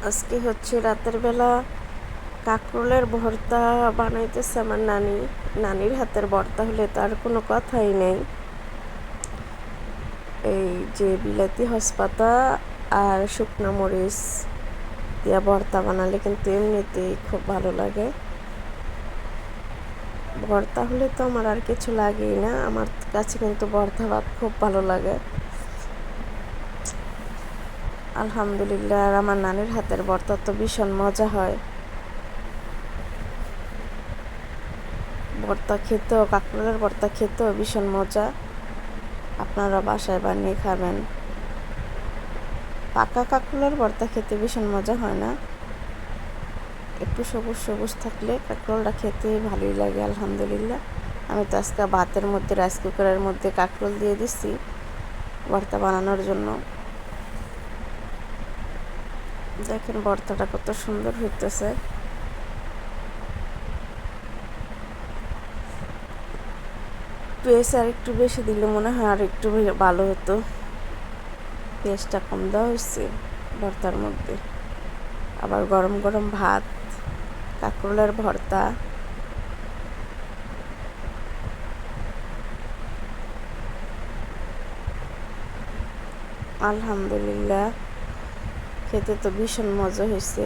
আজকে হচ্ছে রাতের বেলা কাঁকরোলের ভর্তা বানাইতেছে আমার নানির হাতের ভর্তা হলে তার কোনো কথাই নেই। এই যে বিলাতি হসপাতা আর শুকনো মরিচ দিয়া ভর্তা বানালে কিন্তু এমনিতেই খুব ভালো লাগে। ভর্তা হলে তো আমার আর কিছু লাগেই না, আমার কাছে কিন্তু ভর্তা ভাত খুব ভালো লাগে। আলহামদুলিল্লাহ। আর আমার নানির হাতের ভর্তা তো ভীষণ মজা হয়। ভর্তা খেতেও, কাঁকরোলের ভর্তা খেতেও ভীষণ মজা। আপনারা বাসায় বানিয়ে খাবেন। পাকা কাঁকরোলের ভর্তা খেতে ভীষণ মজা হয় না? একটু সবুজ সবুজ থাকলে কাঁকরোলটা খেতে ভালোই লাগে। আলহামদুলিল্লাহ। আমি তো আজকে ভাতের মধ্যে, রাইস কুকারের মধ্যে কাঁকরোল দিয়ে দিচ্ছি ভর্তা বানানোর জন্য। দেখেন ভর্তাটা কত সুন্দর হইতেছে। পেঁয়াজ আর একটু বেশি দিলে মনে হয় আর একটু ভালো হতো। পেঁয়াজটা কম দেওয়া হয়েছে ভর্তার মধ্যে। আবার গরম গরম ভাত, কাঁকরোলের ভর্তা। আলহামদুলিল্লাহ। খেতে তো ভীষণ মজা হয়েছে।